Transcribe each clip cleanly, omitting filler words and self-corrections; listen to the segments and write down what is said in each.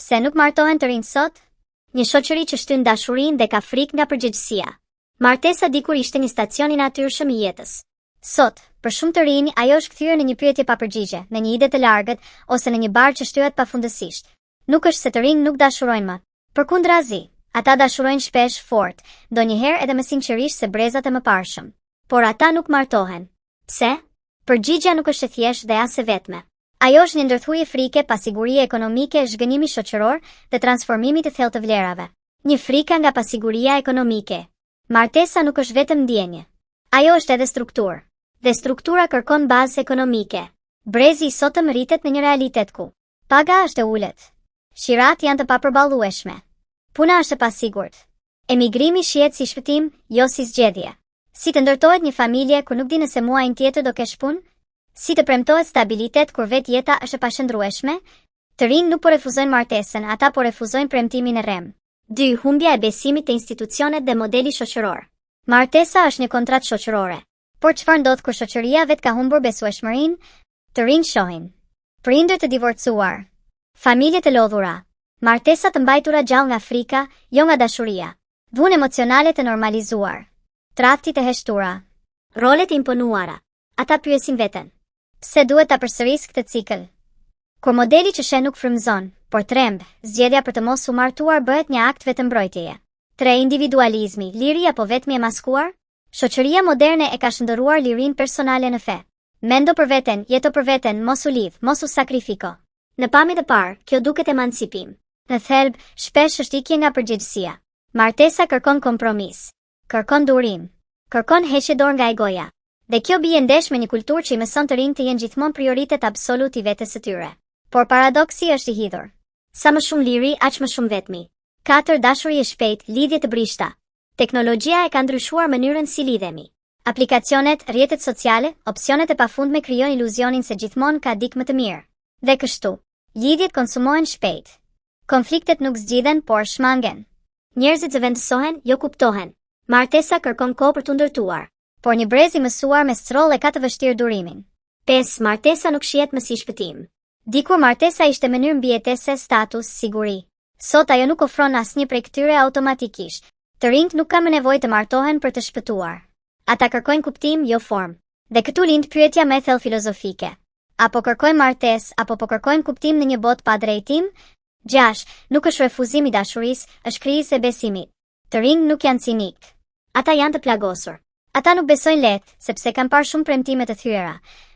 Pse nuk martohen të rinj sot? Një shoqëri që shtyn dashurinë dhe ka frikë nga përgjegjësia. Martesa dikur ishte një stacion i natyrshëm i jetës. Sot, për shumë të rinj, ajo është kthyer në një pyetje pa përgjigje, në një ide të largët ose në një bar që shtyhet pafundësisht. Nuk është se të rinj nuk dashurojnë më. Përkundrazi, ata dashurojnë shpesh fort, ndonjëherë edhe më sinqerisht se brezat e mëparshëm. Por ata nuk martohen. Pse? Përgjigjja nuk është e thjeshtë dhe as e vetme. Ajo është një ndërthurje frike, pasigurie ekonomike, zhgënjimi shoqëror dhe transformimi të thellë të vlerave. Një frika nga pasiguria ekonomike. Martesa nuk është vetëm ndjenje. Ajo është edhe strukturë. Dhe struktura kërkon bazë ekonomike. Brezi i sotëm rritet në një realitet ku paga është e ulët. Shirat janë të papërballueshme. Puna është e pasigurt. Emigrimi shihet si shpëtim, jo si zgjedhje. Si të ndërtohet një familje kur nuk di nëse muajin tjetër do kesh punë? Si të premtohet stabilitet kur vetë jeta është e pashëndrueshme? Të rinj nuk po refuzojnë martesën, ata po refuzojnë premtimin e rrem. 2. Humbja e besimit te institucionet dhe modeli shoqëror. Martesa është një kontratë shoqërore. Por çfarë ndodh kur shoqëria vetë ka humbur besueshmërinë? Të rinj shohin prindër të divorcuar, familje të lodhura, martesa të mbajtura gjallë nga frika, jo nga dashuria, dhunë emocionale të normalizuar, tradhti të heshtura, rolet e imponuara. Ata pyesin veten: pse duhet ta përsëris këtë cikël? Kur modeli që sheh nuk frymëzon, por tremb, zgjedhja për të mos u martuar bëhet një akt vetëmbrojtjeje. 3. Individualizmi, liri apo vetmi e maskuar? Shoqëria moderne e ka shndërruar lirinë personale në fe. Mendo për veten, jeto për veten, mos u lidh, mos u sakrifiko. Në pamje të parë, kjo duket emancipim. Në thelb, shpesh është ikje nga përgjegjësia. Martesa kërkon kompromis, kërkon durim, kërkon heqje dorë nga egoja. Dhe kjo bie ndesh me një kulturë që i mëson të rinj të jenë gjithmonë prioritet absolut i vetes së tyre. Por paradoksi është i hidhur. Sa më shumë liri, aq më shumë vetmi. 4. Dashuri e shpejt, lidhje të brishta. Teknologjia e ka ndryshuar mënyrën si lidhemi. Aplikacionet, rrjetet sociale, opsionet e pafundme krijojnë iluzionin se gjithmonë ka dikë më të mirë. Dhe kështu, lidhjet konsumohen shpejt. Konfliktet nuk zgjidhen, por shmangen. Njerëzit zëvendësohen, jo kuptohen. Martesa kërkon kohë për t'u ndërtuar. Por një brez i mësuar me stroll e ka të vështirë durimin. 5. Martesa nuk shihet më si shpëtim. Dikur martesa ishte mënyrë mbijetese, status, siguri. Sot ajo nuk ofron asnjë prej këtyre automatikisht. Të rinjt nuk kanë nevojë të martohen për të shpëtuar. Ata kërkojnë kuptim, jo formë. Dhe këtu lind pyetja më e thellë filozofike. Apo kërkojnë martesë, apo po kërkojnë kuptim në një botë pa drejtim? 6. Nuk është refuzim i dashurisë, është krizë e besimit. Të rinjt nuk janë cinik. Ata janë të plagosur. Ata nuk besojnë lehtë, sepse kanë parë shumë premtime të thyera,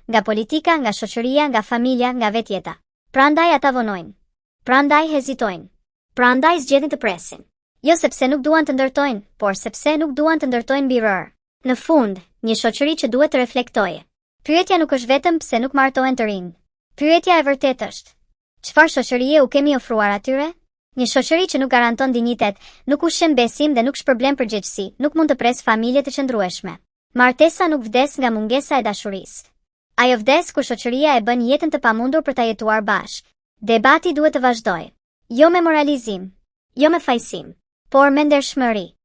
nga politika, nga shoqëria, nga familja, nga vetjeta. Prandaj ata vonojnë. Prandaj hezitojnë. Prandaj zgjedhin të presin. Jo sepse nuk duan të ndërtojnë, por sepse nuk duan të ndërtojnë mbi rër. Në fund, një shoqëri që duhet të reflektojë. Pyetja nuk është vetëm pse nuk martohen të rinj. Pyetja e vërtetë është: çfarë shoqërie u kemi ofruar atyre? Një shoqëri që nuk garanton dinjitet, nuk ushqen besim dhe nuk shpërblen përgjegjësi, nuk mund të presë familje të qëndrueshme. Martesa nuk vdes nga mungesa e dashurisë. Ajo vdes kur shoqëria e bën jetën të pamundur për ta jetuar bashkë. Debati duhet të vazhdojë, jo me moralizim, jo me fajsim, por me ndershmëri.